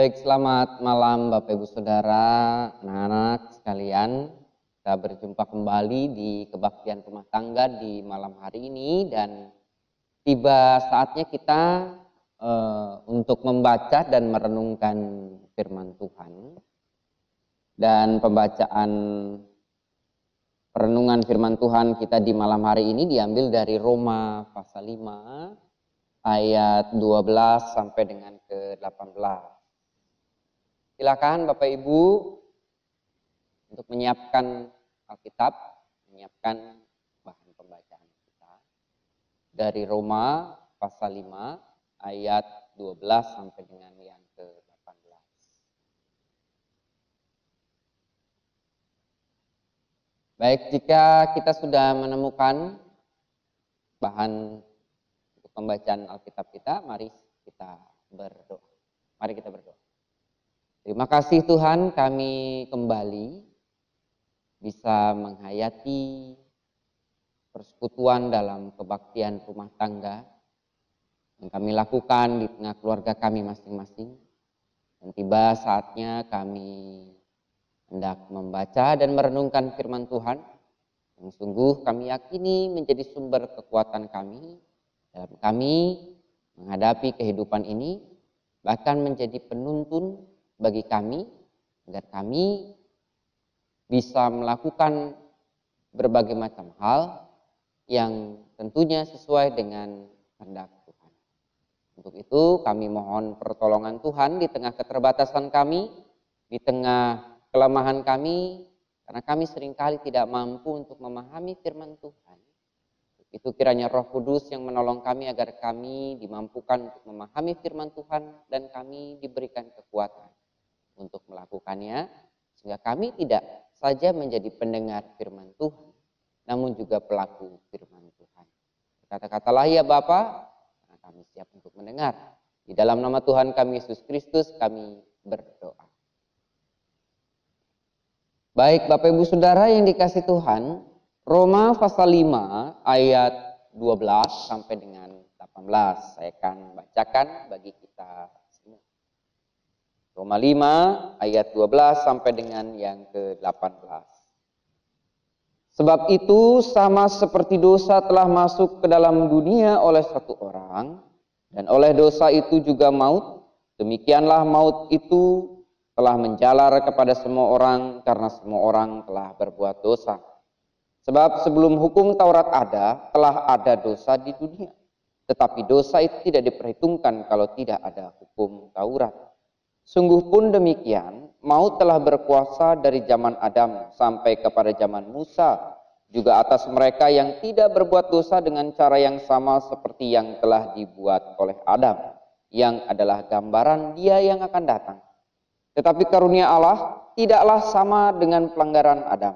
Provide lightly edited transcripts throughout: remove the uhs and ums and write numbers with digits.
Baik, selamat malam Bapak Ibu Saudara, anak-anak sekalian. Kita berjumpa kembali di kebaktian rumah tangga di malam hari ini dan tiba saatnya kita untuk membaca dan merenungkan firman Tuhan. Dan pembacaan perenungan firman Tuhan kita di malam hari ini diambil dari Roma pasal 5 ayat 12 sampai dengan ke-18. Silakan Bapak Ibu untuk menyiapkan Alkitab, menyiapkan bahan pembacaan kita dari Roma pasal 5 ayat 12 sampai dengan yang ke-18. Baik, jika kita sudah menemukan bahan untuk pembacaan Alkitab kita, mari kita berdoa. Mari kita berdoa. Terima kasih Tuhan, kami kembali bisa menghayati persekutuan dalam kebaktian rumah tangga yang kami lakukan di tengah keluarga kami masing-masing. Dan tiba saatnya kami hendak membaca dan merenungkan firman Tuhan yang sungguh kami yakini menjadi sumber kekuatan kami dalam kami menghadapi kehidupan ini, bahkan menjadi penuntun bagi kami agar kami bisa melakukan berbagai macam hal yang tentunya sesuai dengan kehendak Tuhan. Untuk itu kami mohon pertolongan Tuhan di tengah keterbatasan kami, di tengah kelemahan kami, karena kami seringkali tidak mampu untuk memahami firman Tuhan. Itu kiranya Roh Kudus yang menolong kami agar kami dimampukan untuk memahami firman Tuhan dan kami diberikan kekuatan untuk melakukannya, sehingga kami tidak saja menjadi pendengar firman Tuhan, namun juga pelaku firman Tuhan. Kata-katalah ya Bapa, kami siap untuk mendengar. Di dalam nama Tuhan kami Yesus Kristus kami berdoa. Baik Bapak Ibu Saudara yang dikasih Tuhan, Roma pasal 5 ayat 12 sampai dengan 18. Saya akan bacakan bagi kita. Roma 5 ayat 12 sampai dengan yang ke-18. Sebab itu sama seperti dosa telah masuk ke dalam dunia oleh satu orang, dan oleh dosa itu juga maut, demikianlah maut itu telah menjalar kepada semua orang karena semua orang telah berbuat dosa. Sebab sebelum hukum Taurat ada, telah ada dosa di dunia. Tetapi dosa itu tidak diperhitungkan kalau tidak ada hukum Taurat. Sungguh pun demikian, maut telah berkuasa dari zaman Adam sampai kepada zaman Musa, juga atas mereka yang tidak berbuat dosa dengan cara yang sama seperti yang telah dibuat oleh Adam, yang adalah gambaran Dia yang akan datang. Tetapi karunia Allah tidaklah sama dengan pelanggaran Adam.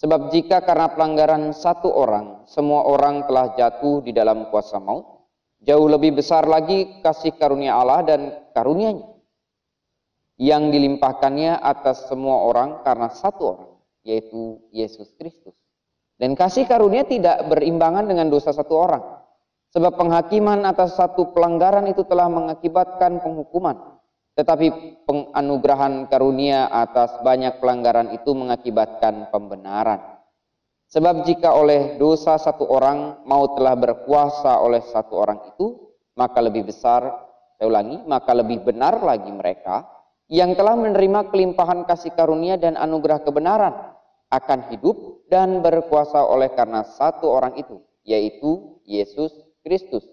Sebab jika karena pelanggaran satu orang, semua orang telah jatuh di dalam kuasa maut, jauh lebih besar lagi kasih karunia Allah dan karunia-Nya yang dilimpahkannya atas semua orang karena satu orang, yaitu Yesus Kristus. Dan kasih karunia tidak berimbangan dengan dosa satu orang. Sebab penghakiman atas satu pelanggaran itu telah mengakibatkan penghukuman. Tetapi penganugerahan karunia atas banyak pelanggaran itu mengakibatkan pembenaran. Sebab jika oleh dosa satu orang maut telah berkuasa oleh satu orang itu, maka lebih besar, saya ulangi, maka lebih benar lagi mereka yang telah menerima kelimpahan kasih karunia dan anugerah kebenaran akan hidup dan berkuasa oleh karena satu orang itu, yaitu Yesus Kristus.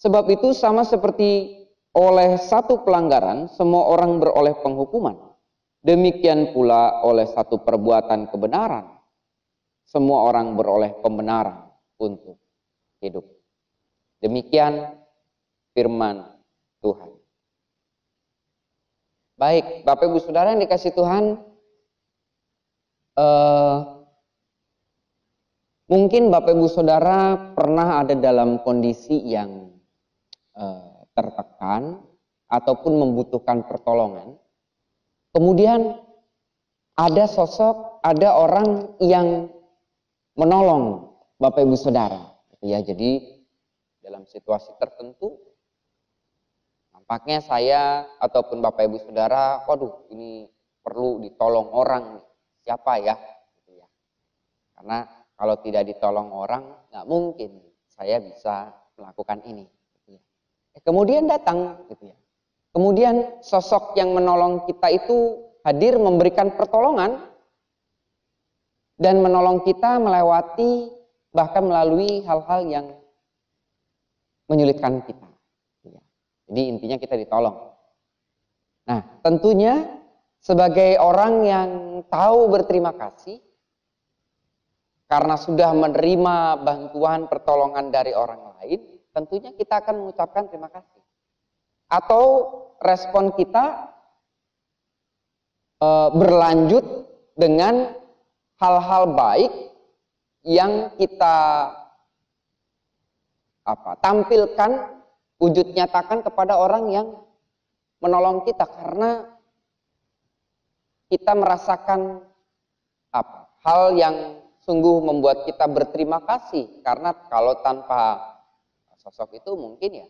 Sebab itu sama seperti oleh satu pelanggaran semua orang beroleh penghukuman, demikian pula oleh satu perbuatan kebenaran semua orang beroleh pembenaran untuk hidup. Demikian firman Tuhan. Baik, Bapak Ibu Saudara yang dikasih Tuhan, mungkin Bapak Ibu Saudara pernah ada dalam kondisi yang tertekan ataupun membutuhkan pertolongan. Kemudian ada sosok, ada orang yang menolong Bapak Ibu Saudara. Ya, jadi dalam situasi tertentu Nampaknya saya ataupun Bapak Ibu Saudara, waduh ini perlu ditolong orang nih. Siapa ya? Gitu ya. Karena kalau tidak ditolong orang, nggak mungkin saya bisa melakukan ini. Gitu ya. Kemudian datang, gitu ya. Kemudian sosok yang menolong kita itu hadir memberikan pertolongan dan menolong kita melewati bahkan melalui hal-hal yang menyulitkan kita. Jadi intinya kita ditolong. Nah, tentunya sebagai orang yang tahu berterima kasih karena sudah menerima bantuan pertolongan dari orang lain, tentunya kita akan mengucapkan terima kasih. Atau respon kita berlanjut dengan hal-hal baik yang kita tampilkan, wujud nyatakan kepada orang yang menolong kita, karena kita merasakan hal yang sungguh membuat kita berterima kasih. Karena kalau tanpa sosok itu mungkin ya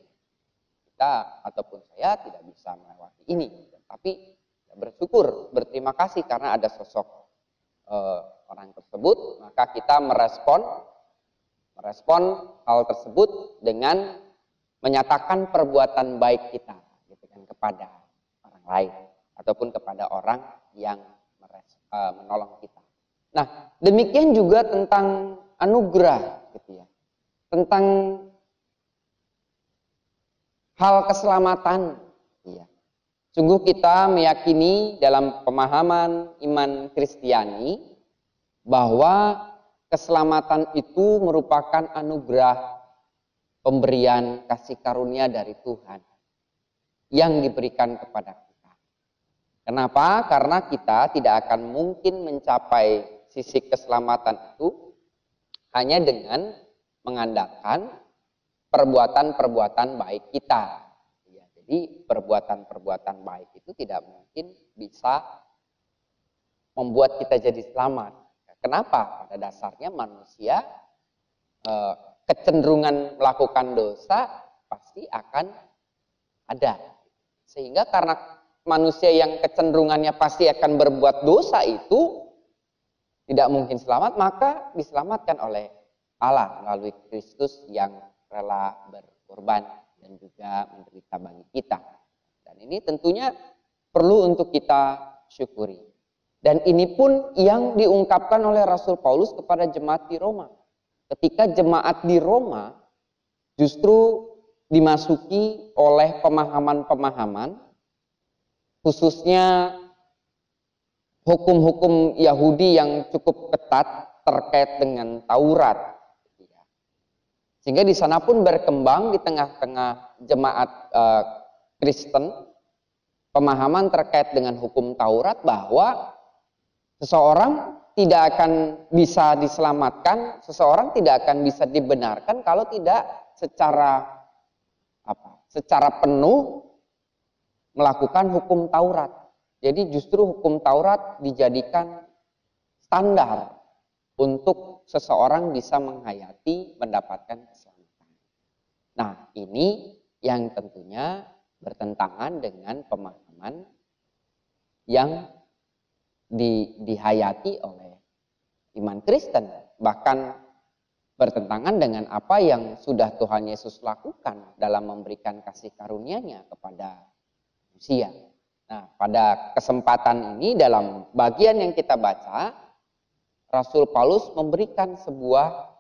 kita ataupun saya tidak bisa melewati ini. Tapi bersyukur, berterima kasih karena ada sosok orang tersebut, maka kita merespon hal tersebut dengan menyatakan perbuatan baik kita gitu kan, kepada orang lain ataupun kepada orang yang menolong kita. Nah, demikian juga tentang anugerah gitu ya. Tentang hal keselamatan. Ya. Sungguh kita meyakini dalam pemahaman iman Kristiani bahwa keselamatan itu merupakan anugerah pemberian kasih karunia dari Tuhan yang diberikan kepada kita. Kenapa? Karena kita tidak akan mungkin mencapai sisi keselamatan itu hanya dengan mengandalkan perbuatan-perbuatan baik kita. Ya, jadi perbuatan-perbuatan baik itu tidak mungkin bisa membuat kita jadi selamat. Kenapa? Pada dasarnya manusia kecenderungan melakukan dosa pasti akan ada. Sehingga karena manusia yang kecenderungannya pasti akan berbuat dosa itu tidak mungkin selamat, maka diselamatkan oleh Allah melalui Kristus yang rela berkorban dan juga menderita bagi kita. Dan ini tentunya perlu untuk kita syukuri. Dan ini pun yang diungkapkan oleh Rasul Paulus kepada jemaat di Roma. Ketika jemaat di Roma justru dimasuki oleh pemahaman-pemahaman, khususnya hukum-hukum Yahudi yang cukup ketat terkait dengan Taurat. Sehingga di sana pun berkembang di tengah-tengah jemaat Kristen pemahaman terkait dengan hukum Taurat bahwa seseorang tidak akan bisa diselamatkan, seseorang tidak akan bisa dibenarkan kalau tidak secara penuh melakukan hukum Taurat. Jadi justru hukum Taurat dijadikan standar untuk seseorang bisa menghayati, mendapatkan keselamatan. Nah, ini yang tentunya bertentangan dengan pemahaman yang dihayati oleh iman Kristen. Bahkan bertentangan dengan apa yang sudah Tuhan Yesus lakukan dalam memberikan kasih karunia-Nya kepada manusia. Nah, pada kesempatan ini dalam bagian yang kita baca, Rasul Paulus memberikan sebuah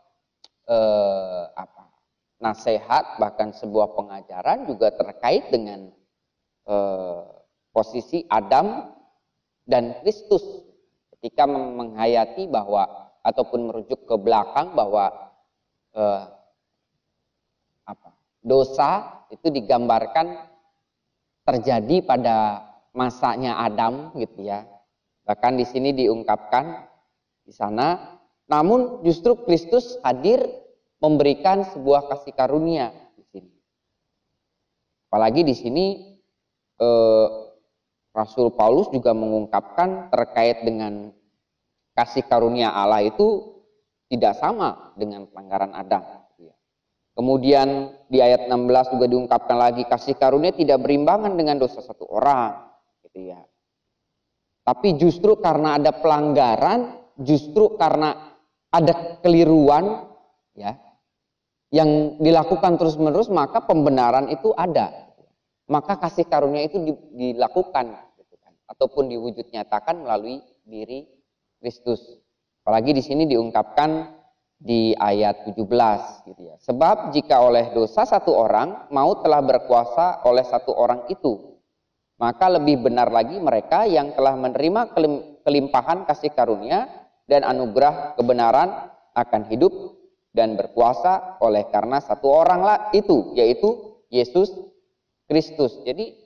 nasihat, bahkan sebuah pengajaran juga terkait dengan posisi Adam dan Kristus ketika menghayati bahwa ataupun merujuk ke belakang bahwa dosa itu digambarkan terjadi pada masanya Adam gitu ya. Bahkan di sini diungkapkan di sana, namun justru Kristus hadir memberikan sebuah kasih karunia di sini. Apalagi di sini Rasul Paulus juga mengungkapkan terkait dengan kasih karunia Allah itu tidak sama dengan pelanggaran Adam. Kemudian di ayat 16 juga diungkapkan lagi, kasih karunia tidak berimbangan dengan dosa satu orang, gitu ya. Tapi justru karena ada pelanggaran, justru karena ada keliruan, ya, yang dilakukan terus-menerus, maka pembenaran itu ada. Maka kasih karunia itu dilakukan, gitu kan, ataupun diwujud nyatakan melalui diri Kristus. Apalagi di sini diungkapkan di ayat 17 gitu ya. Sebab jika oleh dosa satu orang maut telah berkuasa oleh satu orang itu, maka lebih benar lagi mereka yang telah menerima kelimpahan kasih karunia dan anugerah kebenaran akan hidup dan berkuasa oleh karena satu orang lah itu, yaitu Yesus Kristus. Jadi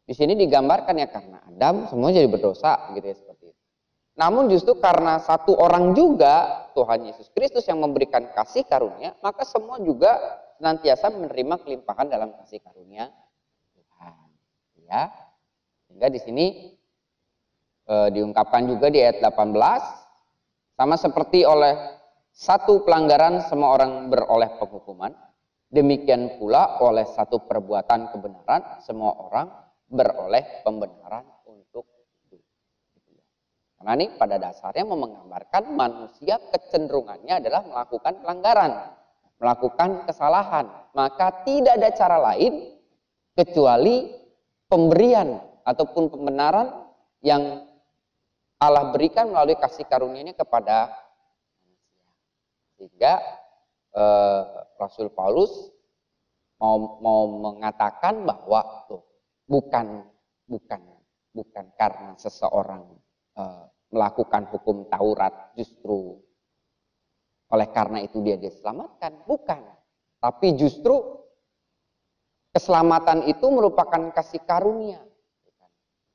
di sini digambarkan ya, karena Adam semua jadi berdosa gitu ya, seperti itu. Namun justru karena satu orang juga, Tuhan Yesus Kristus yang memberikan kasih karunia, maka semua juga senantiasa menerima kelimpahan dalam kasih karunia Tuhan. Ya, sehingga di sini diungkapkan juga di ayat 18, sama seperti oleh satu pelanggaran semua orang beroleh penghukuman, demikian pula oleh satu perbuatan kebenaran semua orang beroleh pembenaran untuk hidup. Karena ini pada dasarnya menggambarkan manusia kecenderungannya adalah melakukan pelanggaran, melakukan kesalahan. Maka tidak ada cara lain kecuali pemberian ataupun pembenaran yang Allah berikan melalui kasih karunia-Nya kepada manusia. Sehingga Rasul Paulus mau mengatakan bahwa bukan karena seseorang melakukan hukum Taurat justru oleh karena itu dia diselamatkan, bukan. Tapi justru keselamatan itu merupakan kasih karunia.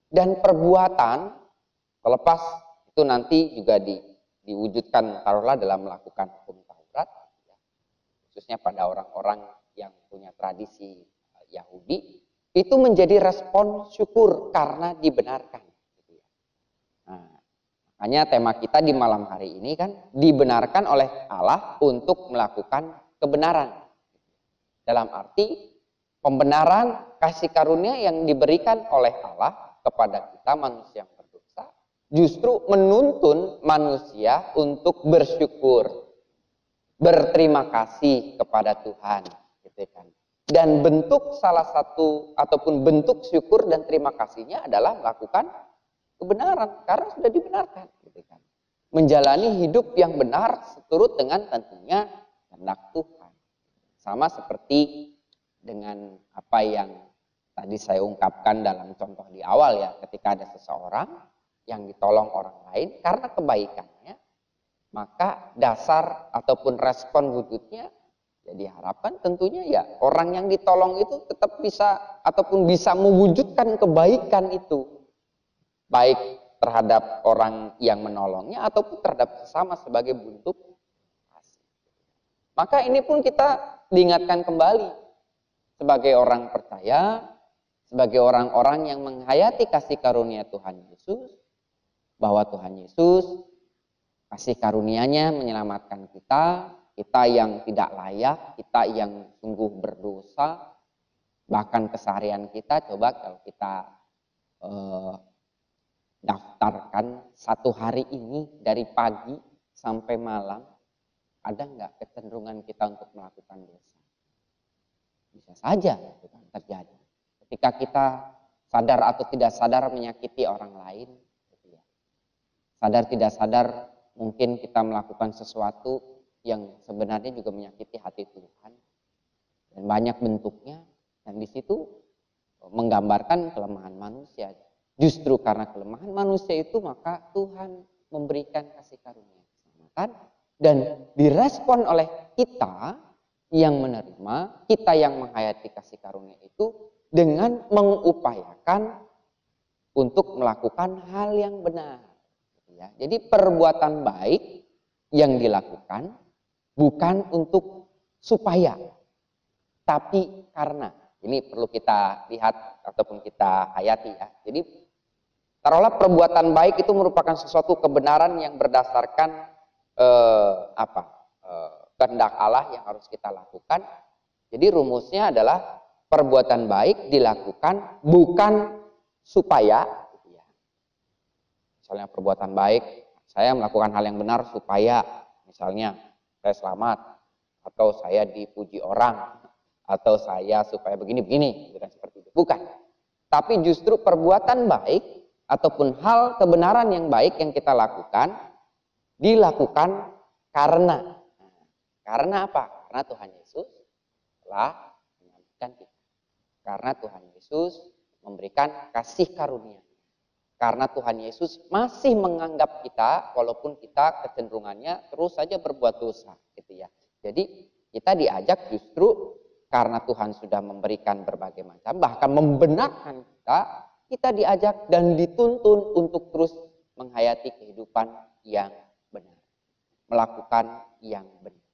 Dan perbuatan terlepas itu nanti juga diwujudkan taruhlah dalam melakukan hukum Taurat, khususnya pada orang-orang yang punya tradisi Yahudi, itu menjadi respon syukur karena dibenarkan. Nah, makanya tema kita di malam hari ini kan dibenarkan oleh Allah untuk melakukan kebenaran. Dalam arti pembenaran kasih karunia yang diberikan oleh Allah kepada kita manusia yang berdosa justru menuntun manusia untuk bersyukur, berterima kasih kepada Tuhan, gitu kan. Dan bentuk salah satu ataupun bentuk syukur dan terima kasihnya adalah melakukan kebenaran karena sudah dibenarkan, gitu kan. Menjalani hidup yang benar seturut dengan tentunya kehendak Tuhan. Sama seperti dengan apa yang tadi saya ungkapkan dalam contoh di awal ya, ketika ada seseorang yang ditolong orang lain karena kebaikannya, maka dasar ataupun respon wujudnya ya diharapkan tentunya ya orang yang ditolong itu tetap bisa ataupun bisa mewujudkan kebaikan itu, baik terhadap orang yang menolongnya ataupun terhadap sesama sebagai bentuk kasih. Maka ini pun kita diingatkan kembali sebagai orang percaya, sebagai orang-orang yang menghayati kasih karunia Tuhan Yesus, bahwa Tuhan Yesus kasih karunia-Nya menyelamatkan kita, kita yang tidak layak, kita yang sungguh berdosa, bahkan keseharian kita coba kalau kita daftarkan satu hari ini dari pagi sampai malam, ada nggak kecenderungan kita untuk melakukan dosa? Bisa saja itu kan terjadi. Ketika kita sadar atau tidak sadar menyakiti orang lain, gitu ya. Sadar tidak sadar mungkin kita melakukan sesuatu yang sebenarnya juga menyakiti hati Tuhan. Dan banyak bentuknya, dan di situ menggambarkan kelemahan manusia. Justru karena kelemahan manusia itu maka Tuhan memberikan kasih karunia keselamatan dan direspon oleh kita yang menerima, kita yang menghayati kasih karunia itu dengan mengupayakan untuk melakukan hal yang benar. Jadi perbuatan baik yang dilakukan bukan untuk supaya, tapi karena. Ini perlu kita lihat ataupun kita hayati ya. Jadi taruhlah perbuatan baik itu merupakan sesuatu kebenaran yang berdasarkan kehendak Allah yang harus kita lakukan. Jadi rumusnya adalah perbuatan baik dilakukan bukan supaya, gitu ya. Misalnya perbuatan baik, saya melakukan hal yang benar supaya misalnya saya selamat, atau saya dipuji orang, atau saya supaya begini-begini, gitu kan, seperti itu. Bukan. Tapi justru perbuatan baik ataupun hal kebenaran yang baik yang kita lakukan dilakukan karena apa? Karena Tuhan Yesus telah menyelamatkan kita. Karena Tuhan Yesus memberikan kasih karunia. Karena Tuhan Yesus masih menganggap kita walaupun kita kecenderungannya terus saja berbuat dosa, gitu ya. Jadi kita diajak justru karena Tuhan sudah memberikan berbagai macam, bahkan membenarkan kita diajak dan dituntun untuk terus menghayati kehidupan yang benar. Melakukan yang benar.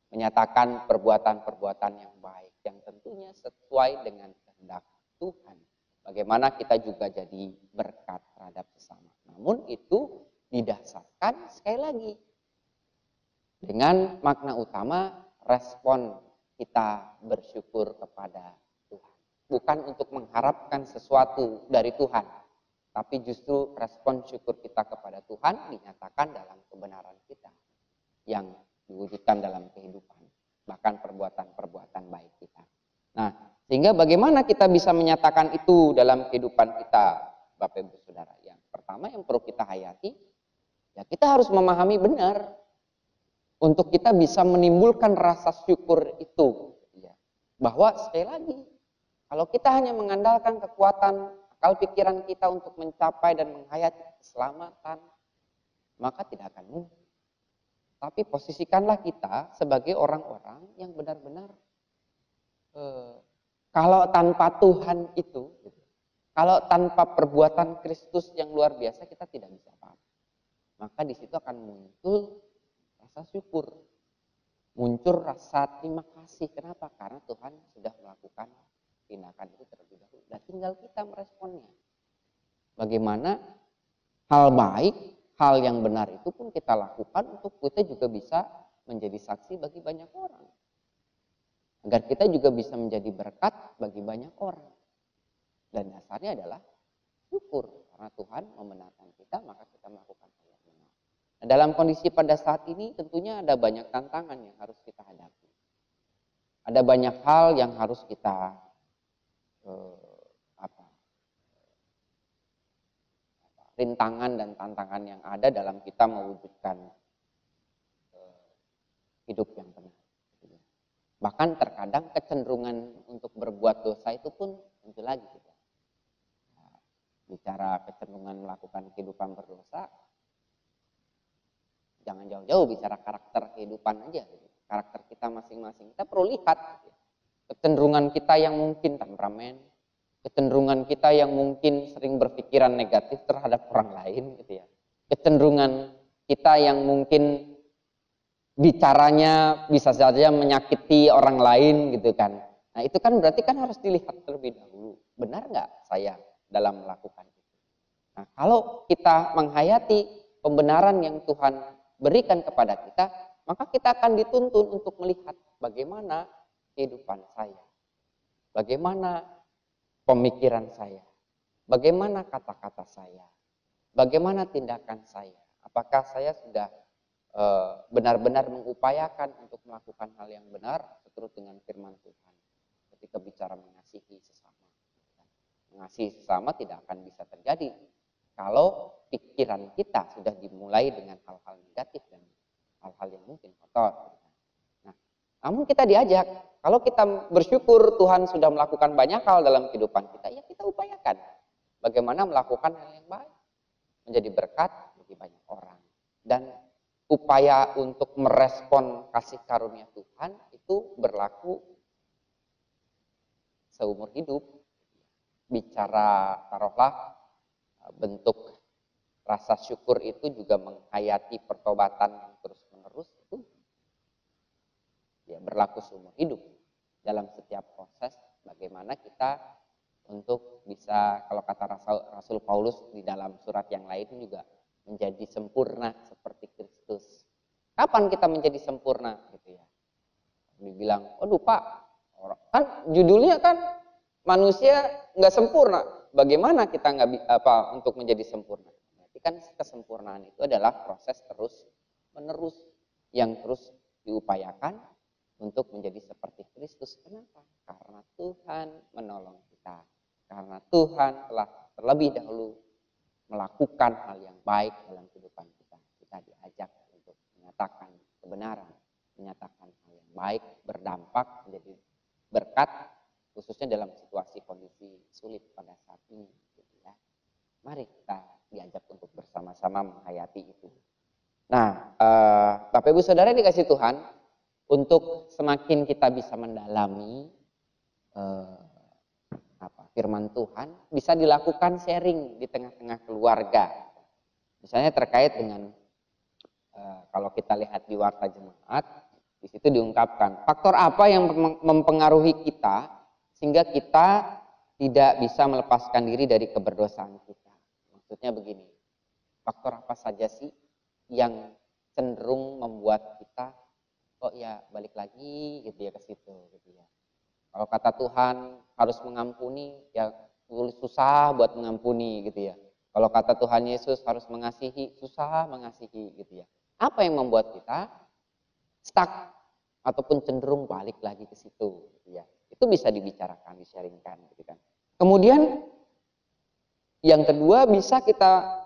Menyatakan perbuatan-perbuatan yang baik, yang tentunya sesuai dengan kehendak Tuhan. Bagaimana kita juga jadi berkat terhadap sesama. Namun itu didasarkan sekali lagi dengan makna utama respon kita bersyukur kepada Tuhan. Bukan untuk mengharapkan sesuatu dari Tuhan, tapi justru respon syukur kita kepada Tuhan dinyatakan dalam kebenaran kita yang diwujudkan dalam kehidupan, bahkan perbuatan-perbuatan baik kita. Nah, sehingga bagaimana kita bisa menyatakan itu dalam kehidupan kita, Bapak Ibu Saudara? Yang pertama yang perlu kita hayati, ya kita harus memahami benar untuk kita bisa menimbulkan rasa syukur itu, ya. Bahwa sekali lagi, kalau kita hanya mengandalkan kekuatan akal pikiran kita untuk mencapai dan menghayati keselamatan, maka tidak akan mungkin. Tapi posisikanlah kita sebagai orang-orang yang benar-benar kalau tanpa Tuhan itu, kalau tanpa perbuatan Kristus yang luar biasa kita tidak bisa apa-apa. Maka di situ akan muncul rasa syukur, muncul rasa terima kasih. Kenapa? Karena Tuhan sudah melakukan tindakan itu terlebih dahulu. Dan tinggal kita meresponnya. Bagaimana hal baik, hal yang benar itu pun kita lakukan untuk kita juga bisa menjadi saksi bagi banyak orang. Agar kita juga bisa menjadi berkat bagi banyak orang. Dan dasarnya adalah syukur. Karena Tuhan membenarkan kita, maka kita melakukan hal yang benar. Nah, dalam kondisi pada saat ini tentunya ada banyak tantangan yang harus kita hadapi. Ada banyak hal yang harus kita rintangan dan tantangan yang ada dalam kita mewujudkan hidup yang benar. Bahkan terkadang kecenderungan untuk berbuat dosa itu pun muncul lagi. Bicara kecenderungan melakukan kehidupan berdosa, jangan jauh-jauh bicara karakter kehidupan aja. Karakter kita masing-masing. Kita perlu lihat kecenderungan kita yang mungkin temperamen, kecenderungan kita yang mungkin sering berpikiran negatif terhadap orang lain, gitu ya. Kecenderungan kita yang mungkin bicaranya bisa saja menyakiti orang lain, gitu kan. Nah itu kan berarti kan harus dilihat terlebih dahulu. Benar nggak saya dalam melakukan itu? Nah kalau kita menghayati pembenaran yang Tuhan berikan kepada kita, maka kita akan dituntun untuk melihat bagaimana kehidupan saya, bagaimana pemikiran saya, bagaimana kata-kata saya, bagaimana tindakan saya. Apakah saya sudah benar-benar mengupayakan untuk melakukan hal yang benar seturut dengan firman Tuhan ketika bicara mengasihi sesama. Mengasihi sesama tidak akan bisa terjadi kalau pikiran kita sudah dimulai dengan hal-hal negatif dan hal-hal yang mungkin kotor. Nah, namun kita diajak, kalau kita bersyukur Tuhan sudah melakukan banyak hal dalam kehidupan kita, ya kita upayakan bagaimana melakukan hal yang baik, menjadi berkat bagi banyak orang. Dan upaya untuk merespon kasih karunia Tuhan itu berlaku seumur hidup. Bicara taruhlah bentuk rasa syukur itu juga menghayati pertobatan yang terus-menerus itu ya berlaku seumur hidup dalam setiap proses bagaimana kita untuk bisa, kalau kata Rasul Paulus di dalam surat yang lain juga menjadi sempurna seperti Kristus. Kapan kita menjadi sempurna gitu ya? Dibilang, "Waduh Pak, kan judulnya kan manusia nggak sempurna. Bagaimana kita untuk menjadi sempurna?" Berarti kan kesempurnaan itu adalah proses terus menerus yang terus diupayakan untuk menjadi seperti Kristus. Kenapa? Karena Tuhan menolong kita. Karena Tuhan telah terlebih dahulu melakukan hal yang baik dalam kehidupan kita. Kita diajak untuk menyatakan kebenaran, menyatakan hal yang baik, berdampak, menjadi berkat, khususnya dalam situasi kondisi sulit pada saat ini. Gitu ya. Mari kita diajak untuk bersama-sama menghayati itu. Nah, Bapak Ibu Saudara dikasih Tuhan, untuk semakin kita bisa mendalami firman Tuhan, bisa dilakukan sharing di tengah-tengah keluarga. Misalnya terkait dengan kalau kita lihat di Warta Jemaat, di situ diungkapkan faktor apa yang mempengaruhi kita sehingga kita tidak bisa melepaskan diri dari keberdosaan kita. Maksudnya begini, faktor apa saja sih yang cenderung membuat kita kok ya balik lagi gitu ya ke situ gitu ya. Kalau kata Tuhan harus mengampuni, ya susah buat mengampuni gitu ya. Kalau kata Tuhan Yesus harus mengasihi, susah mengasihi gitu ya. Apa yang membuat kita stuck ataupun cenderung balik lagi ke situ gitu ya. Itu bisa dibicarakan, di-sharingkan gitu kan. Kemudian yang kedua bisa kita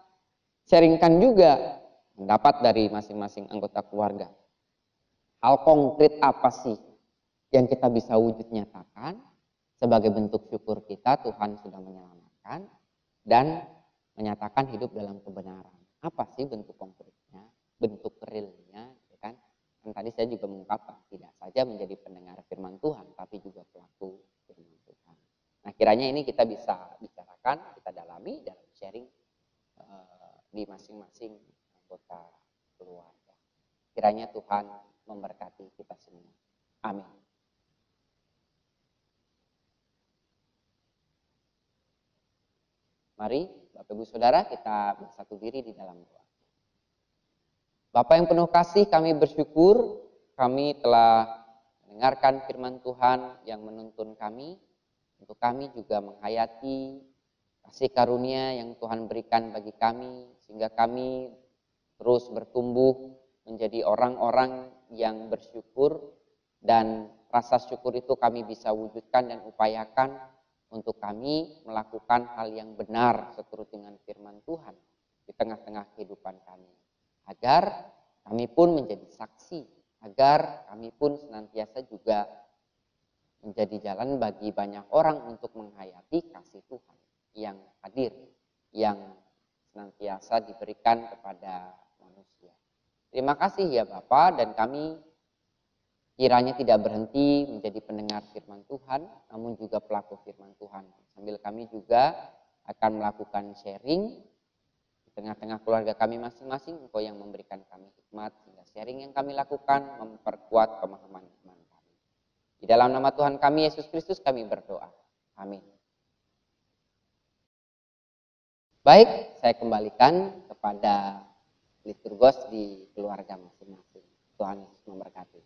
sharingkan juga pendapat dari masing-masing anggota keluarga. Hal konkret apa sih yang kita bisa wujud nyatakan sebagai bentuk syukur kita Tuhan sudah menyelamatkan dan menyatakan hidup dalam kebenaran. Apa sih bentuk konkretnya, bentuk realnya, ya kan? Dan tadi saya juga mengungkapkan tidak saja menjadi pendengar firman Tuhan, tapi juga pelaku firman Tuhan. Nah, kiranya ini kita bisa bicarakan, kita dalami dalam sharing di masing-masing anggota keluarga. Kiranya Tuhan memberkati kita semua. Amin. Mari Bapak Ibu Saudara kita bersatu diri di dalam doa. Bapa yang penuh kasih, kami bersyukur kami telah mendengarkan firman Tuhan yang menuntun kami. Untuk kami juga menghayati kasih karunia yang Tuhan berikan bagi kami. Sehingga kami terus bertumbuh menjadi orang-orang yang bersyukur. Dan rasa syukur itu kami bisa wujudkan dan upayakan untuk kami melakukan hal yang benar seturut dengan firman Tuhan di tengah-tengah kehidupan kami. Agar kami pun menjadi saksi, agar kami pun senantiasa juga menjadi jalan bagi banyak orang untuk menghayati kasih Tuhan yang hadir, yang senantiasa diberikan kepada manusia. Terima kasih ya Bapa, dan kami kiranya tidak berhenti menjadi pendengar firman Tuhan, namun juga pelaku firman Tuhan. Sambil kami juga akan melakukan sharing di tengah-tengah keluarga kami masing-masing, Engkau yang memberikan kami hikmat, sehingga sharing yang kami lakukan memperkuat pemahaman iman kami. Di dalam nama Tuhan kami, Yesus Kristus, kami berdoa. Amin. Baik, saya kembalikan kepada liturgos di keluarga masing-masing. Tuhan Yesus memberkati.